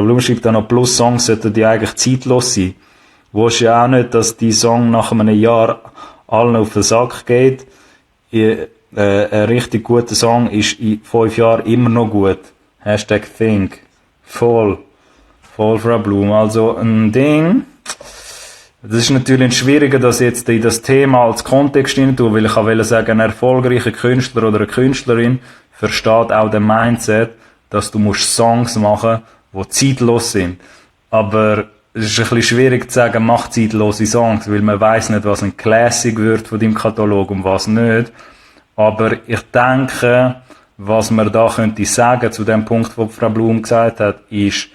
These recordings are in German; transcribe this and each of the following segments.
Blum schreibt dann noch, Plus-Songs sollten die eigentlich zeitlos sein. Willst ja auch nicht, dass die Song nach einem Jahr allen auf den Sack geht. Ein richtig guter Song ist in 5 Jahren immer noch gut. #Think. Voll Frau Blum. Also ein Ding. Das ist natürlich ein schwieriger, das jetzt in das Thema als Kontext hinein tun, weil ich auch sagen, ein erfolgreicher Künstler oder eine Künstlerin versteht auch den Mindset, dass du musst Songs machen, die zeitlos sind. Aber es ist ein bisschen schwierig zu sagen, mach zeitlose Songs, weil man weiss nicht, was ein Classic wird von deinem Katalog und was nicht. Aber ich denke, was man da könnte sagen zu dem Punkt, wo Frau Blum gesagt hat, ist,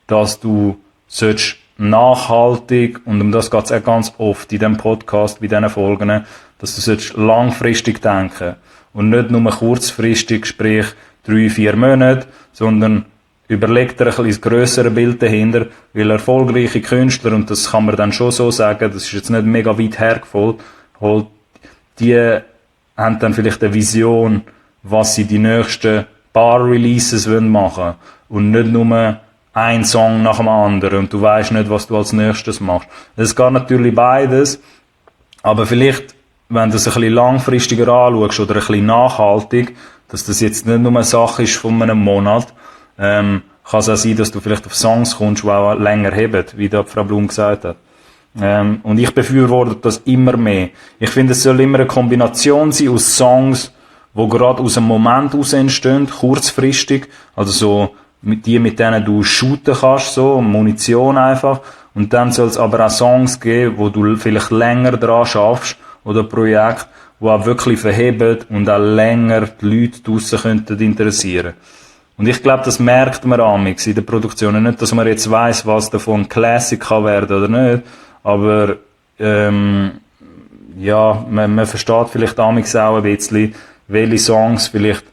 dass du sollst nachhaltig, und um das geht es auch ganz oft in diesem Podcast, bei diesen Folgen, dass du sollst langfristig denken und nicht nur kurzfristig, sprich 3-4 Monate, sondern überleg dir ein bisschen das grössere Bild dahinter, weil erfolgreiche Künstler, und das kann man dann schon so sagen, das ist jetzt nicht mega weit hergeholt, die haben dann vielleicht eine Vision, was sie die nächsten paar Releases machen wollen und nicht nur ein Song nach dem anderen und du weißt nicht, was du als nächstes machst. Es geht natürlich beides, aber vielleicht, wenn du das ein bisschen langfristiger anschaust oder ein bisschen nachhaltig, dass das jetzt nicht nur eine Sache ist von einem Monat, kann es auch sein, dass du vielleicht auf Songs kommst, die auch länger heben, wie da Frau Blum gesagt hat. Und ich befürworte das immer mehr. Ich finde, es soll immer eine Kombination sein aus Songs, die gerade aus einem Moment heraus entstehen, kurzfristig, also so mit denen du shooten kannst, so, Munition einfach. Und dann soll es aber auch Songs geben, wo du vielleicht länger dran schaffst, oder Projekte, die auch wirklich verheben und auch länger die Leute draussen könnten interessieren. Und ich glaube, das merkt man amix in der Produktion. Nicht, dass man jetzt weiss, was davon ein Classic kann werden oder nicht, aber ja, man versteht vielleicht amix auch ein bisschen, welche Songs vielleicht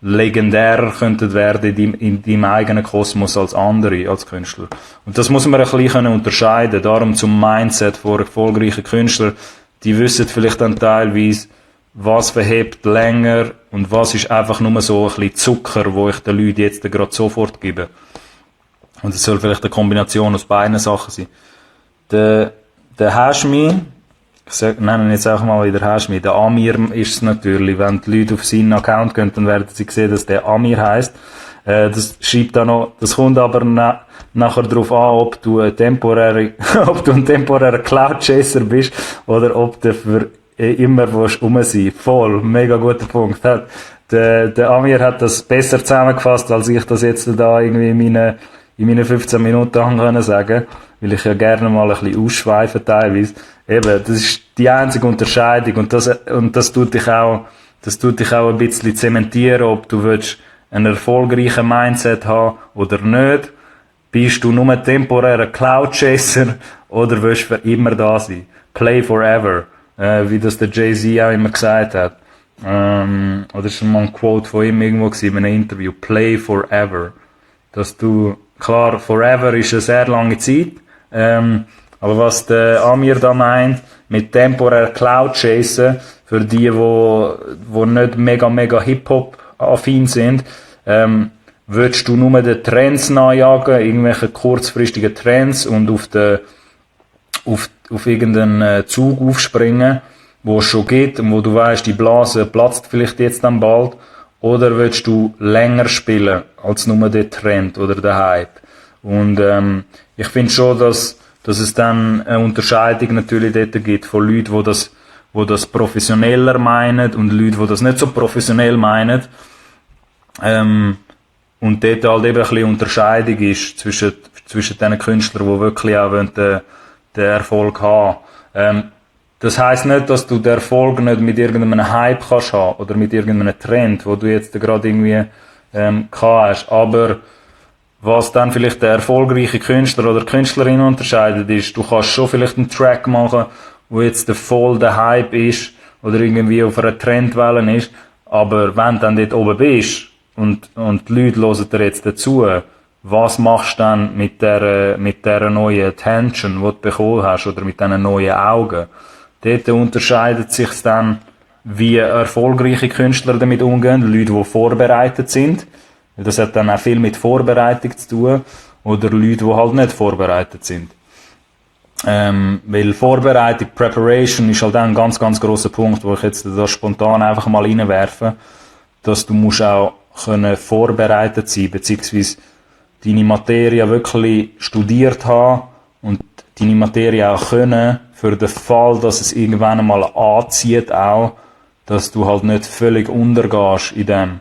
legendärer könnten werden in deinem eigenen Kosmos als andere, als Künstler. Und das muss man ein bisschen unterscheiden. Darum zum Mindset von erfolgreichen Künstlern. Die wissen vielleicht dann teilweise, was verhebt länger und was ist einfach nur so ein bisschen Zucker, wo ich den Leuten jetzt gerade sofort gebe. Und es soll vielleicht eine Kombination aus beiden Sachen sein. Der Hashmi, ich nenne ihn jetzt auch mal wieder Hashmi, der Amir ist es natürlich. Wenn die Leute auf seinen Account gehen, dann werden sie sehen, dass der Amir heisst. Das schreibt da noch, das kommt aber nachher darauf an, ob du ein temporärer Cloud-Chaser bist oder ob du für immer rum sein. Voll, mega guter Punkt. Der Amir hat das besser zusammengefasst, als ich das jetzt da irgendwie in meinen 15 Minuten können sagen, weil ich ja gerne mal ein bisschen ausschweife teilweise. Eben, das ist die einzige Unterscheidung und das tut dich auch ein bisschen zementieren, ob du willst einen erfolgreichen Mindset haben oder nicht. Bist du nur ein temporärer Cloud-Chaser oder willst du für immer da sein? Play forever. Wie das der Jay-Z auch immer gesagt hat. Oder ist mal ein Quote von ihm irgendwo gewesen, in einem Interview. Play forever. Dass du, klar, forever ist eine sehr lange Zeit, aber was der Amir da meint, mit temporär Cloud chasen, für die, wo nicht mega Hip-Hop affin sind, würdest du nur den Trends nachjagen, irgendwelche kurzfristigen Trends und auf irgendeinen Zug aufspringen, wo es schon geht und wo du weißt, die Blase platzt vielleicht jetzt dann bald, oder willst du länger spielen als nur der Trend oder der Hype? Und ich finde schon, dass es dann eine Unterscheidung natürlich dort gibt von Leuten, die das professioneller meinen und Leute, die das nicht so professionell meinen. Und dort halt eben ein bisschen Unterscheidung ist zwischen den Künstlern, die wirklich auch den Erfolg haben. Das heisst nicht, dass du den Erfolg nicht mit irgendeinem Hype kannst haben oder mit irgendeinem Trend, wo du jetzt gerade irgendwie hast. Aber was dann vielleicht der erfolgreiche Künstler oder Künstlerin unterscheidet, ist, du kannst schon vielleicht einen Track machen, wo jetzt voll der Hype ist oder irgendwie auf einer Trendwelle ist, aber wenn du dann dort oben bist und die Leute hören dir jetzt dazu, was machst du dann mit der neuen Attention, die du bekommen hast, oder mit diesen neuen Augen? Dort unterscheidet sich's dann, wie erfolgreiche Künstler damit umgehen, Leute, die vorbereitet sind. Das hat dann auch viel mit Vorbereitung zu tun. oder Leute, die halt nicht vorbereitet sind. Weil Vorbereitung, Preparation ist halt auch ein ganz, ganz grosser Punkt, wo ich jetzt da spontan einfach mal reinwerfe, dass du musst auch können vorbereitet sein, beziehungsweise deine Materie wirklich studiert haben und deine Materie auch können, für den Fall, dass es irgendwann einmal anzieht auch, dass du halt nicht völlig untergehst in dem.